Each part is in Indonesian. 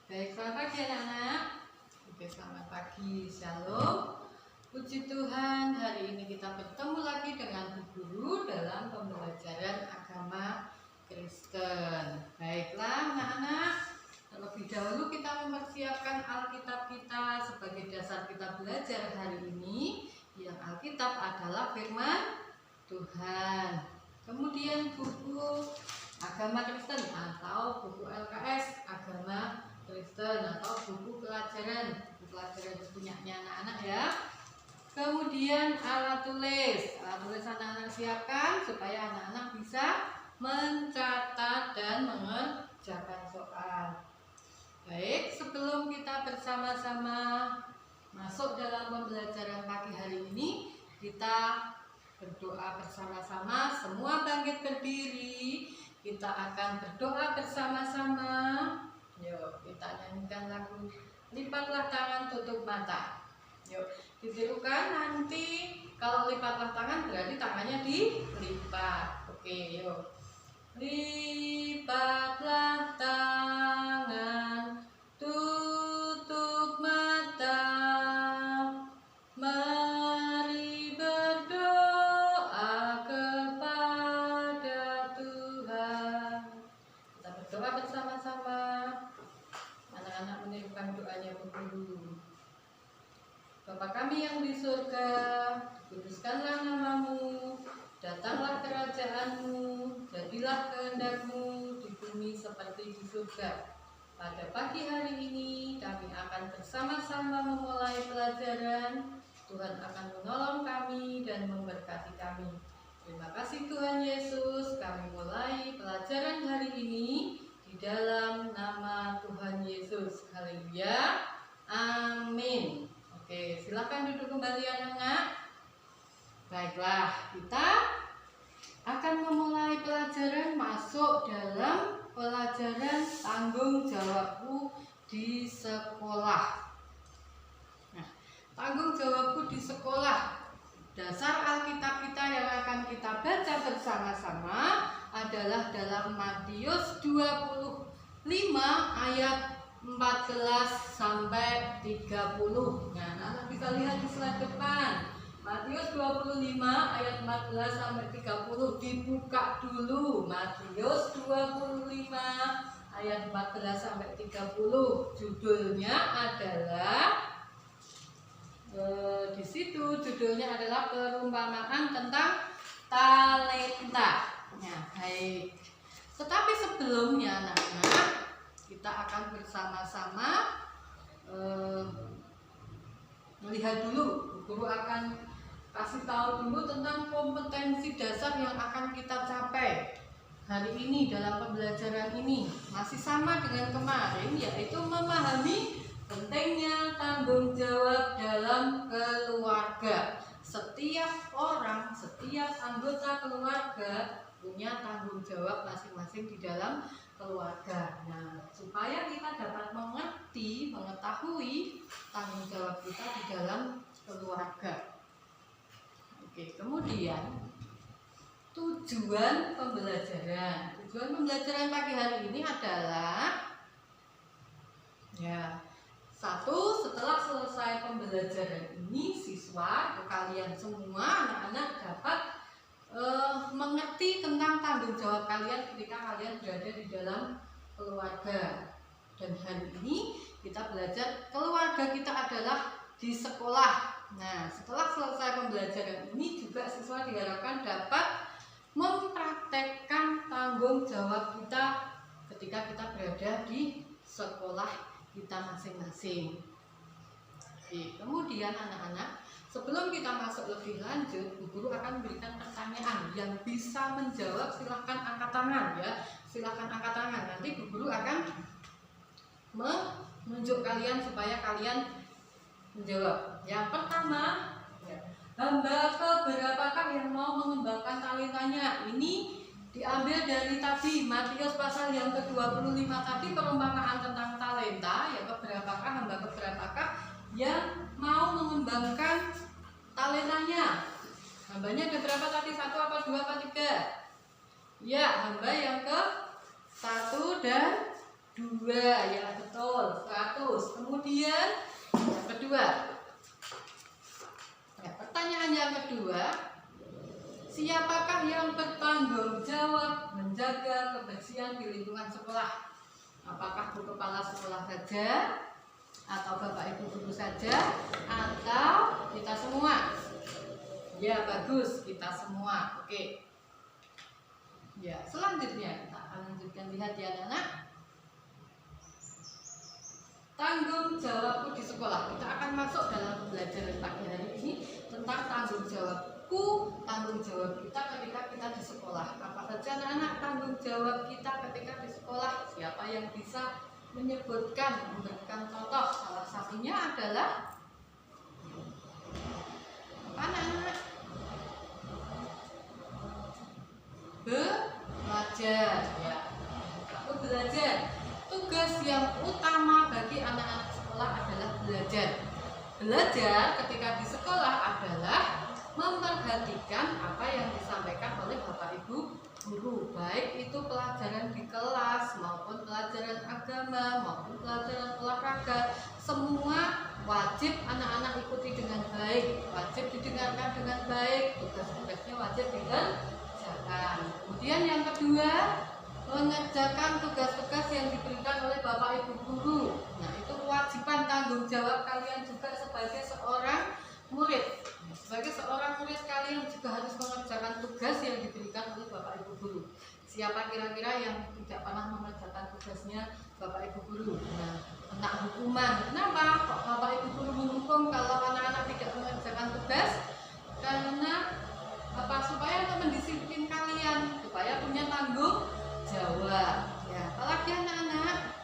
Baik, selamat pagi anak-anak. Oke, selamat pagi, shalom. Puji Tuhan, hari ini kita bertemu lagi dengan Bu Guru dalam pembelajaran agama Kristen. Baiklah anak-anak, terlebih dahulu kita mempersiapkan Alkitab kita sebagai dasar kita belajar hari ini. Yang Alkitab adalah firman Tuhan. Kemudian buku agama Kristen atau buku LKS agama Kristen atau buku pelajaran punyanya anak-anak ya. Kemudian alat tulis anak-anak siapkan supaya anak-anak bisa mencatat dan mengerjakan soal. Baik, sebelum kita bersama-sama masuk dalam pembelajaran pagi hari ini, kita berdoa bersama-sama. Semua bangkit berdiri. Kita akan berdoa bersama-sama. Yuk, kita nyanyikan lagu Lipatlah Tangan Tutup Mata. Yuk, ditirukan nanti. Kalau lipatlah tangan berarti tangannya dilipat. Oke, yuk. Lipatlah tangan, tutup mata. Mari berdoa kepada Tuhan. Kita berdoa bersama-sama. Anak-anak menirukan doanya Bu Guru. Bapa kami yang di surga, kuduskanlah namamu, datanglah kerajaanmu, jadilah kehendak-mu di bumi seperti di surga. Pada pagi hari ini kami akan bersama-sama memulai pelajaran. Tuhan akan menolong kami dan memberkati kami. Terima kasih Tuhan Yesus, kami mulai pelajaran hari ini di dalam nama Tuhan Yesus. Haleluya. Amin. Oke, silakan duduk kembali anak-anak. Baiklah, kita akan memulai pelajaran masuk dalam pelajaran tanggung jawabku di sekolah. Nah, tanggung jawabku di sekolah. Dasar Alkitab kita yang akan kita baca bersama-sama adalah dalam Matius 25 ayat 14 sampai 30. Nah, anak bisa lihat di slide depan. Matius 25 ayat 14 sampai 30 dibuka dulu. Matius 25 ayat 14 sampai 30. Judulnya adalah di situ judulnya adalah perumpamaan tentang talenta. Nah, baik. Tetapi sebelumnya anak-anak, kita akan bersama-sama melihat dulu. Guru akan kasih tahu dulu tentang kompetensi dasar yang akan kita capai hari ini dalam pembelajaran ini. Masih sama dengan kemarin, yaitu memahami pentingnya tanggung jawab dalam keluarga. Setiap orang, setiap anggota keluarga punya tanggung jawab masing-masing di dalam keluarga. Nah, supaya kita dapat mengerti, mengetahui tanggung jawab kita di dalam keluarga. Oke, kemudian tujuan pembelajaran. Tujuan pembelajaran pagi hari ini adalah satu, setelah selesai pembelajaran ini, siswa atau kalian semua anak-anak dapat mengerti tentang tanggung jawab kalian ketika kalian berada di dalam keluarga. Dan hari ini kita belajar keluarga kita adalah di sekolah. Nah, setelah selesai pembelajaran ini juga siswa diharapkan dapat mempraktekkan tanggung jawab kita ketika kita berada di sekolah kita masing-masing. Oke, kemudian anak-anak, sebelum kita masuk lebih lanjut, Bu Guru akan memberikan pertanyaan. Yang bisa menjawab silahkan angkat tangan ya. Silahkan angkat tangan. Nanti Bu Guru akan menunjuk kalian supaya kalian menjawab. Yang pertama, hamba keberapakah yang mau mengembangkan talentanya? Ini diambil dari tadi Matius pasal yang ke-25 tadi, perumpamaan tentang talenta. Ya, hamba keberapakah yang mau mengembangkan talentanya? Hambanya ada berapa tadi? 1 apa 2 apa 3? Ya, hamba yang ke 1 dan 2, ya betul, 100. Kemudian yang kedua. Ya, pertanyaan yang kedua, siapakah yang bertanggung jawab menjaga kebersihan di lingkungan sekolah? Apakah Bu Kepala Sekolah saja, atau Bapak Ibu guru saja, atau kita semua? Ya, bagus, kita semua. Oke. Ya, selanjutnya kita akan lanjutkan, lihat ya anak-anak. Tanggung jawabku di sekolah. Kita akan masuk dalam pembelajaran pagi hari ini tentang tanggung jawabku, tanggung jawab kita ketika kita di sekolah. Apa saja anak-anak tanggung jawab kita ketika di sekolah? Siapa yang bisa menyebutkan, memberikan contoh? Salah satunya adalah apa anak-anak? Belajar, ya. Aku belajar. Tugas yang utama bagi anak-anak sekolah adalah belajar. Belajar ketika di sekolah adalah memperhatikan apa yang disampaikan oleh Bapak Ibu guru, baik itu pelajaran di kelas maupun pelajaran agama maupun pelajaran olahraga. Semua wajib anak-anak ikuti dengan baik, wajib didengarkan dengan baik, tugas-tugasnya wajib dikerjakan. Kemudian yang kedua, mengerjakan tugas-tugas yang diberikan oleh Bapak Ibu guru. Nah, itu kewajiban tanggung jawab kalian juga sebagai seorang murid. Sebagai seorang murid, kalian juga harus mengerjakan tugas yang diberikan oleh Bapak Ibu guru. Siapa kira-kira yang tidak pernah mengerjakan tugasnya Bapak Ibu guru? Nah, kena hukuman. Kenapa kok Bapak Ibu guru menghukum kalau anak-anak tidak mengerjakan tugas? Karena apa? Supaya untuk mendisiplin kalian, supaya punya tanggung jawab. Ya, apalagi anak-anak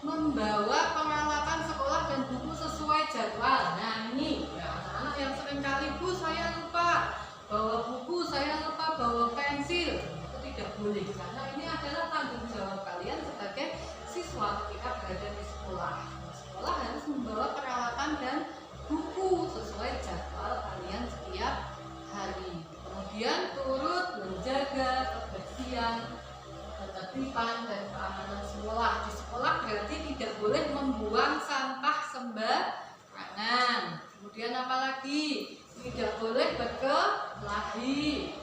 membawa peralatan sekolah dan buku sesuai jadwal. Nah, ini ya, anak-anak yang sering kali, Bu, saya lupa bawa buku, saya lupa bawa pensil. Itu tidak boleh, karena ini adalah tanggung jawab kalian sebagai siswa ketika berada di sekolah. Sekolah harus membawa peralatan dan buku sesuai jadwal kalian setiap hari. Kemudian turut menjaga kebersihan, ketertiban dan keamanan sekolah. Di sekolah berarti tidak boleh membuang sampah sembarangan. Kemudian apalagi? Tidak boleh berkelahi.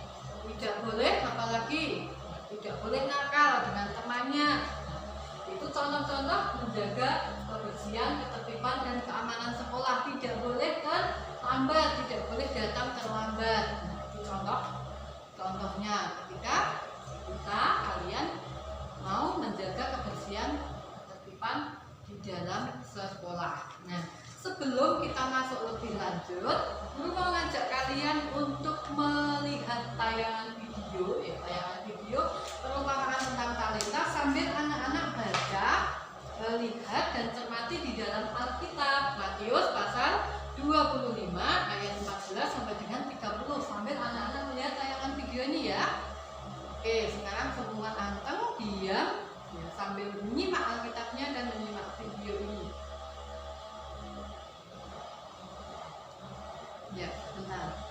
Tidak boleh apalagi? Tidak boleh nakal dengan temannya. Itu contoh-contoh menjaga kebersihan, ketertiban dan keamanan sekolah. Tidak boleh terlambat, tidak boleh datang terlambat. Nah, itu contohnya ketika kalian mau menjaga kebersihan, ketertiban di dalam sekolah. Nah, sebelum kita masuk lebih lanjut, guru mau ngajak kalian untuk melihat tayangan video perumpamaan tentang talenta sambil anak-anak baca, lihat dan cermati di dalam Alkitab Matius pasal 25 ayat 14 sampai dengan 30. Sambil anak-anak melihat tayangan video ini ya. Oke, sekarang semua anteng, diam, ya, sambil menyimak Alkitabnya dan menyimak video ini. Ya, benar.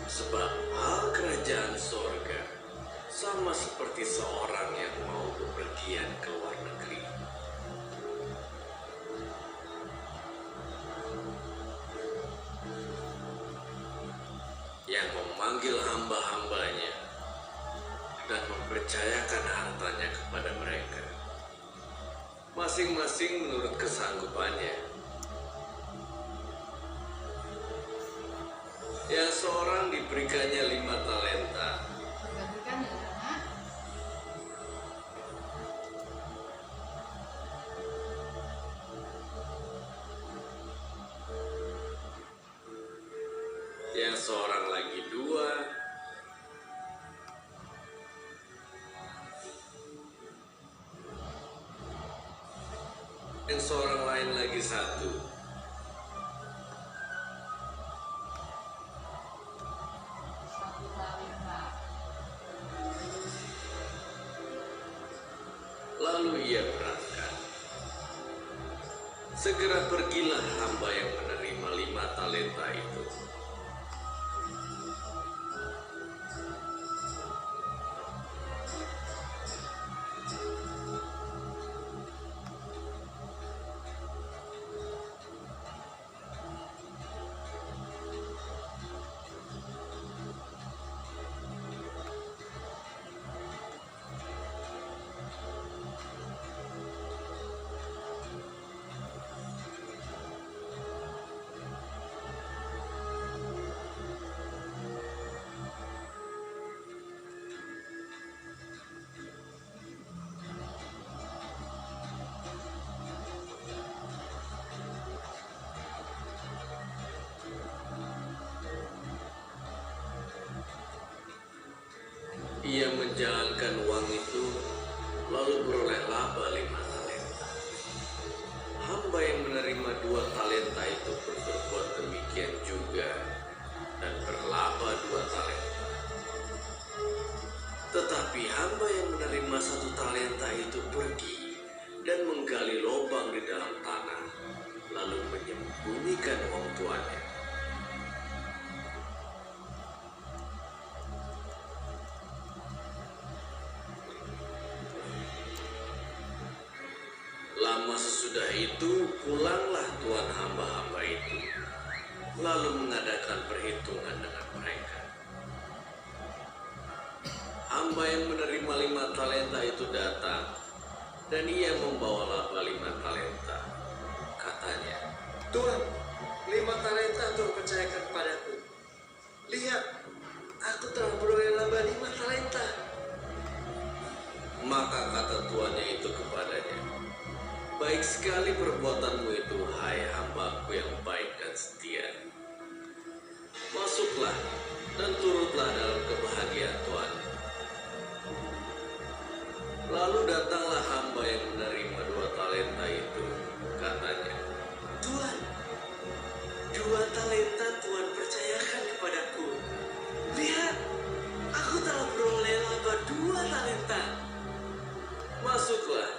Sebab hal kerajaan sorga sama seperti seorang yang mau bepergian ke luar negeri. Yang memanggil hamba-hambanya dan mempercayakan hartanya kepada mereka, masing-masing menurut kesanggupannya. Yang seorang diberikannya 5 talenta, yang seorang lagi dua, yang seorang lain lagi satu. Satu talenta. Lalu ia berangkat. Segera pergilah hamba yang menerima 5 talenta itu. Ia menjalankan uang itu, lalu beroleh laba 5 talenta. Hamba yang menerima 2 talenta itu pun berbuat demikian juga, dan berlaba 2 talenta. Tetapi hamba yang menerima 1 talenta itu pergi dan menggali lubang di dalam tanah, lalu menyembunyikan uang tuannya. Lama sesudah itu, pulanglah tuan hamba-hamba itu, lalu mengadakan perhitungan dengan mereka. Hamba yang menerima 5 talenta itu datang, dan ia membawa laba 5 talenta. Katanya, Tuan, 5 talenta Tuhan percayakan kepadaku. Lihat, aku telah beroleh laba 5 talenta. maka kata tuannya itu kepadanya, baik sekali perbuatanmu itu, hai hambaku yang baik dan setia. Masuklah dan turutlah dalam kebahagiaan Tuhan. Lalu datanglah hamba yang menerima 2 talenta itu. Katanya, Tuan, 2 talenta Tuhan percayakan kepadaku. Lihat, aku telah beroleh laba 2 talenta. masuklah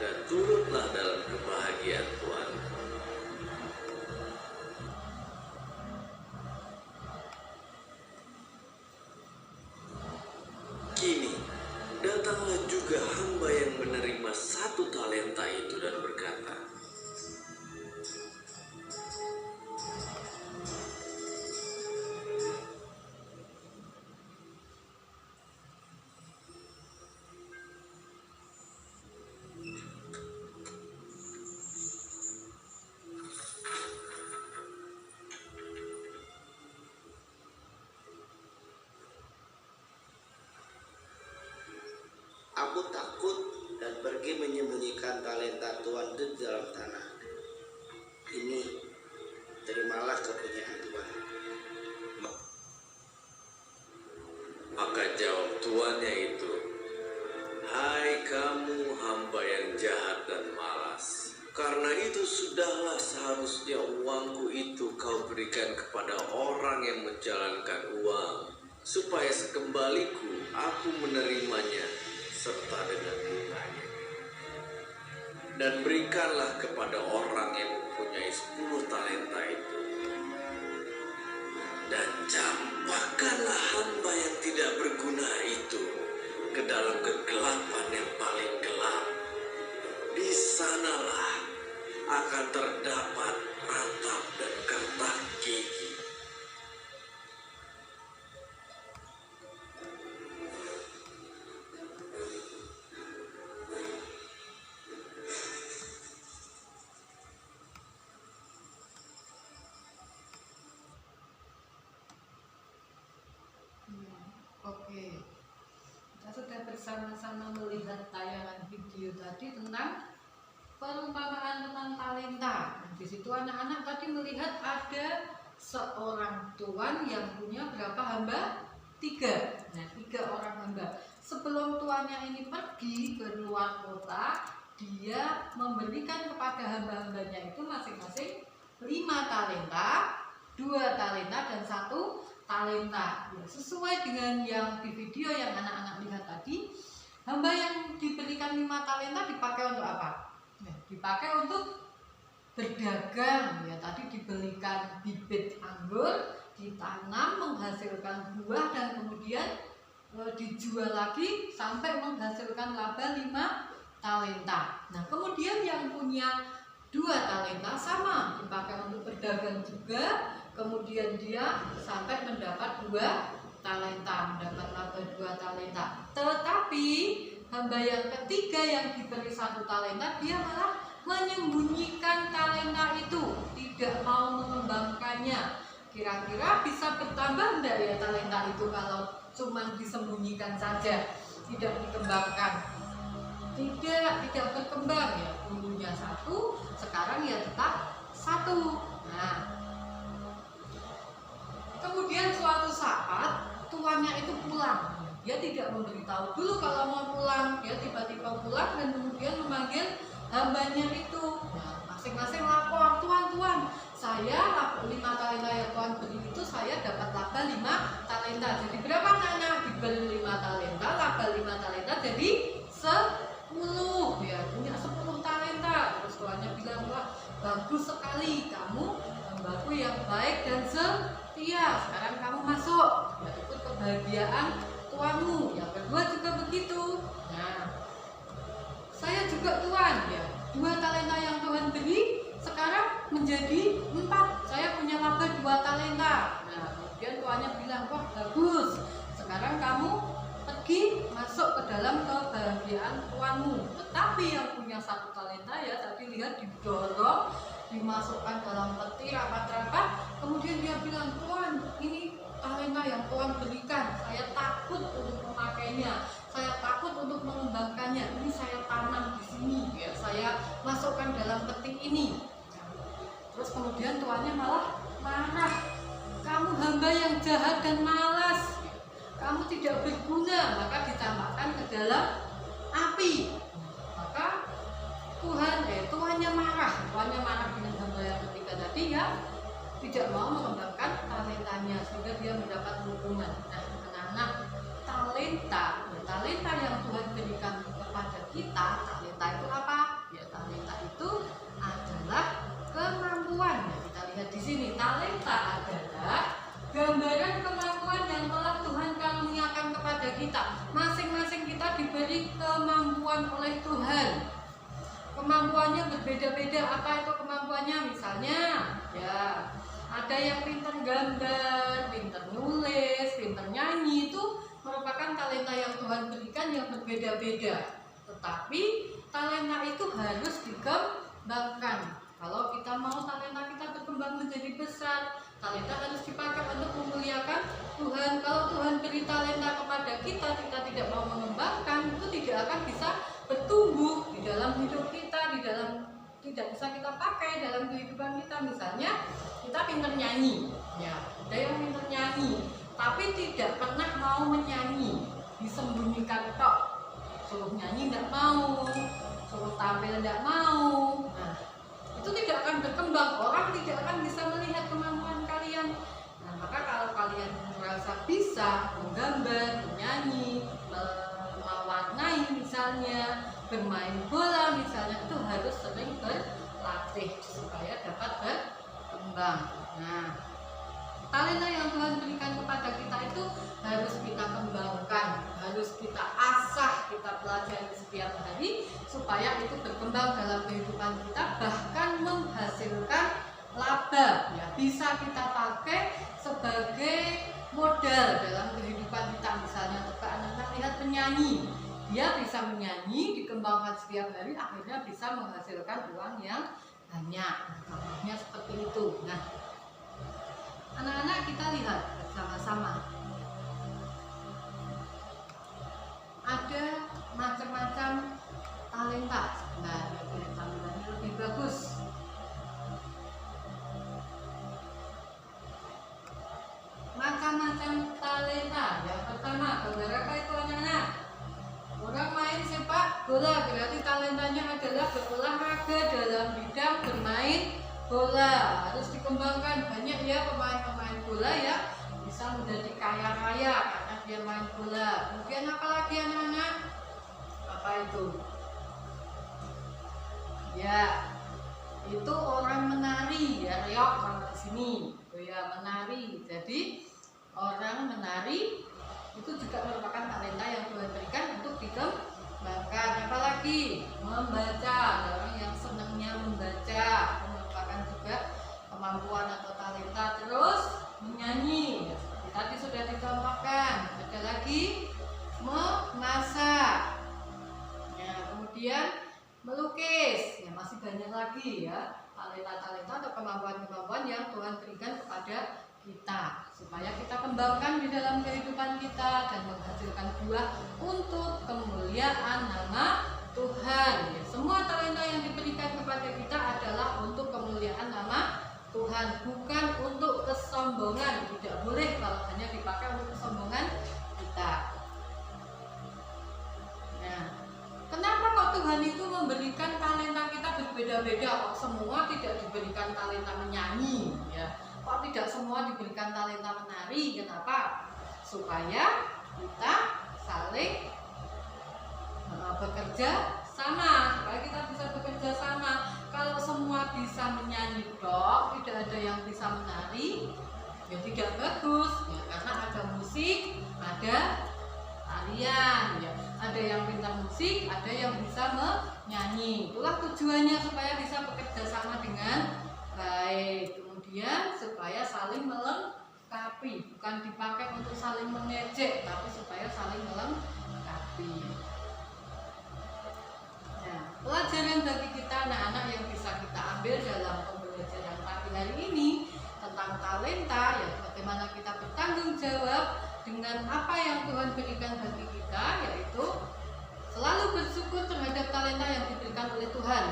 dan turutlah dalam kebahagiaan Tuhan. Kini datanglah juga hamba yang menerima 1 talenta itu dan berkata, Aku takut dan pergi menyembunyikan talenta Tuhan di dalam tanah. Ini, terimalah kepunyaan Tuhan. Maka jawab tuannya itu, hai kamu hamba yang jahat dan malas. Karena itu sudahlah seharusnya uangku itu kau berikan kepada orang yang menjalankan uang, supaya sekembaliku aku menerimanya serta dengan bunganya. Dan berikanlah kepada orang yang mempunyai 10 talenta itu. Dan campakkanlah hamba yang tidak berguna itu ke dalam kegelapan yang paling gelap. Di sanalah akan terdapat ratap dan gertak gigi. Oke, kita sudah bersama-sama melihat tayangan video tadi tentang perumpamaan tentang talenta. Di situ anak-anak tadi melihat ada seorang tuan yang punya berapa hamba? 3. Nah, 3 orang hamba. Sebelum tuannya ini pergi ke luar kota, dia memberikan kepada hamba-hambanya itu masing-masing 5 talenta, 2 talenta, dan 1 talenta. Ya, sesuai dengan yang di video yang anak-anak lihat tadi, hamba yang diberikan 5 talenta dipakai untuk apa? Ya, dipakai untuk berdagang. Ya, tadi dibelikan bibit anggur, ditanam, menghasilkan buah, dan kemudian dijual lagi sampai menghasilkan laba 5 talenta. Nah, kemudian yang punya 2 talenta sama dipakai untuk berdagang juga, kemudian dia sampai mendapat 2 talenta, mendapat laba 2 talenta. Tetapi hamba yang ketiga yang diberi 1 talenta, dia malah menyembunyikan talenta itu, tidak mau mengembangkannya. Kira-kira bisa bertambah enggak ya talenta itu kalau cuma disembunyikan saja, tidak dikembangkan? Tidak berkembang ya. Dulunya 1, sekarang ya tetap 1. Nah, kemudian suatu saat tuannya itu pulang. Dia tidak memberitahu dulu kalau mau pulang, dia tiba-tiba pulang dan kemudian memanggil hambanya itu. Nah, masing-masing lapor, tuan, saya 5 talenta yang Tuhan beri itu saya dapat laba 5 talenta. Jadi berapa anak-anak? Diberi 5 talenta, laba 5 talenta jadi 10. Ya, punya 10 talenta. Terus tuannya bilang, wah bagus sekali, kamu hambaku yang baik dan setia. Sekarang kamu masuk, ya, ikut kebahagiaan tuanmu. Yang kedua juga begitu. Nah, saya juga tuan, ya, 2 talenta yang Tuhan beri sekarang menjadi 4. Saya punya laba 2 talenta. Nah, kemudian tuannya bilang, wah bagus, sekarang kamu pergi masuk ke dalam kebahagiaan tuanmu. Tetapi yang punya 1 talenta, ya tadi lihat didorong, dimasukkan dalam peti rapat-rapat. Kemudian dia bilang, Tuan, ini talenta yang Tuhan berikan, saya takut untuk memakainya, saya takut untuk mengembangkannya. Ini saya tanam di sini, ya, saya masukkan dalam peti ini. Terus kemudian tuannya malah marah, kamu hamba yang jahat dan malas, kamu tidak berguna. Maka ditambahkan ke dalam api. Maka tuannya marah dengan hamba yang ketiga tadi, ya, tidak mau mengembangkan talentanya, sehingga dia mendapat hukuman. Nah, anak-anak, talenta yang Tuhan berikan kepada kita, talenta itu apa? Ya, talenta itu adalah kemampuan. Ya, kita lihat di sini, talenta adalah gambaran kemampuan yang telah Tuhan karuniakan kepada kita. Masing-masing kita diberi kemampuan oleh Tuhan. Kemampuannya berbeda-beda. Apa itu kemampuannya? Misalnya, ya, ada yang pintar gambar, pintar nulis, pintar nyanyi. Itu merupakan talenta yang Tuhan berikan yang berbeda-beda. Tetapi talenta itu harus dikembangkan. Kalau kita mau talenta kita berkembang menjadi besar, talenta harus dipakai untuk memuliakan Tuhan. Kalau Tuhan beri talenta kepada kita, kita tidak mau mengembangkan, itu tidak akan bisa bertumbuh di dalam hidup kita, tidak bisa kita pakai dalam kehidupan kita. Misalnya kita pintar nyanyi, ya, ada yang pintar nyanyi, tapi tidak pernah mau menyanyi, disembunyikan tok, suruh nyanyi tidak mau, suruh tampil tidak mau. Nah, itu tidak akan berkembang, orang tidak akan bisa melihat kemampuan kalian. Nah, maka kalau kalian merasa bisa menggambar, menyanyi, mewarnai misalnya, bermain bola misalnya, itu harus sering berlatih supaya dapat berkembang. Nah, talenta yang Tuhan berikan kepada kita itu harus kita kembangkan, harus kita asah, kita pelajari setiap hari supaya itu berkembang dalam kehidupan kita, bahkan menghasilkan laba, ya, bisa kita pakai sebagai modal dalam kehidupan kita. Misalnya untuk anak-anak, lihat penyanyi, dia bisa menyanyi, dikembangkan setiap hari, akhirnya bisa menghasilkan uang yang banyak. Contohnya seperti itu. Nah, anak-anak, kita lihat bersama-sama, ada macam-macam talenta. Nah, biar tampilannya lebih bagus. Gambar apa itu anak-anak? Orang main sepak bola, berarti talentanya adalah berolahraga dalam bidang bermain bola. Harus dikembangkan, banyak ya pemain-pemain bola ya bisa menjadi kaya-kaya karena dia main bola. Kemudian apa lagi anak-anak? Apa itu? Ya, itu orang menari ya, reok kalau di sini. Oh ya, menari. Jadi orang menari itu juga merupakan talenta yang Tuhan berikan untuk dikembangkan. Apalagi membaca, ada orang yang senangnya membaca, itu merupakan juga kemampuan atau talenta. Terus menyanyi, seperti tadi sudah dicontohkan. Ada lagi memasak, ya, kemudian melukis, ya masih banyak lagi ya talenta-talenta atau kemampuan-kemampuan yang Tuhan berikan kepada kita supaya kita kembangkan di dalam kehidupan kita dan menghasilkan buah untuk kemuliaan nama Tuhan. Ya, semua talenta yang diberikan kepada kita adalah untuk kemuliaan nama Tuhan, bukan untuk kesombongan. Tidak boleh kalau hanya dipakai untuk kesombongan kita. Nah, kenapa kok Tuhan itu memberikan talenta kita berbeda-beda? Kok semua tidak diberikan talenta menyanyi? Ya, kok tidak semua diberikan talenta menari? Kenapa? Supaya kita saling bekerja sama, supaya kita bisa bekerja sama. Kalau semua bisa menyanyi dok, tidak ada yang bisa menari, ya tidak bagus. Ya, karena ada musik, ada tarian, ya. Ada yang pintar musik, ada yang bisa menyanyi. Itulah tujuannya supaya bisa bekerja sama dengan baik. Kemudian supaya saling melengkapi, bukan dipakai untuk saling mengejek, tapi supaya saling melengkapi. Nah, pelajaran bagi kita anak-anak yang bisa kita ambil dalam pembelajaran pagi hari ini tentang talenta, ya bagaimana kita bertanggung jawab dengan apa yang Tuhan berikan bagi kita, yaitu selalu bersyukur terhadap talenta yang diberikan oleh Tuhan.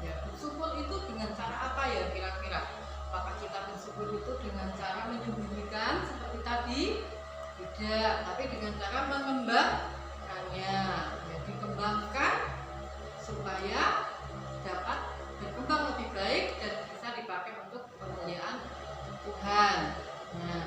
Ya, bersyukur itu dengan cara apa ya kira-kira? Apakah kita bersyukur itu dengan cara menyembunyikan seperti tadi? Tidak, tapi dengan cara mengembangkannya. Ya, dikembangkan supaya dapat berkembang lebih baik dan bisa dipakai untuk kemuliaan Tuhan. Nah,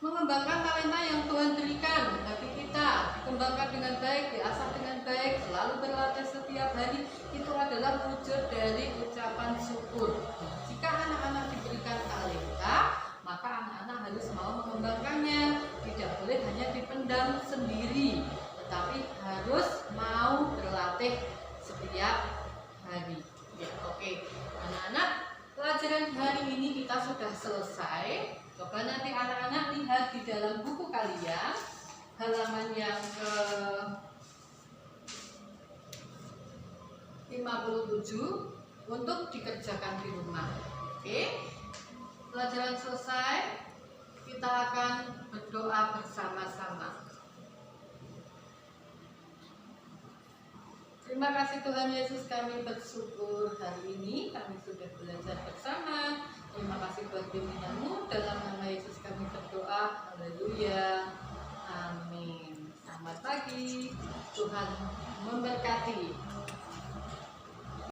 mengembangkan talenta yang Tuhan berikan bagi kita, dikembangkan dengan baik, diasah dengan baik, selalu berlatih setiap hari, itu adalah wujud dari ucapan syukur. Jika anak-anak diberikan talenta, maka anak-anak harus mau mengembangkannya, tidak boleh hanya dipendam sendiri, tetapi harus mau berlatih setiap hari. Ya, oke. Anak-anak, pelajaran hari ini kita sudah selesai. Coba nanti anak-anak lihat di dalam buku kalian halaman yang ke 57 untuk dikerjakan di rumah. Oke. Pelajaran selesai. Kita akan berdoa bersama-sama. Terima kasih Tuhan Yesus, kami bersyukur hari ini kami sudah belajar bersama. Terima kasih buat bimbingan-Mu, dalam nama Yesus kami berdoa. Haleluya. Amin. Selamat pagi. Tuhan memberkati.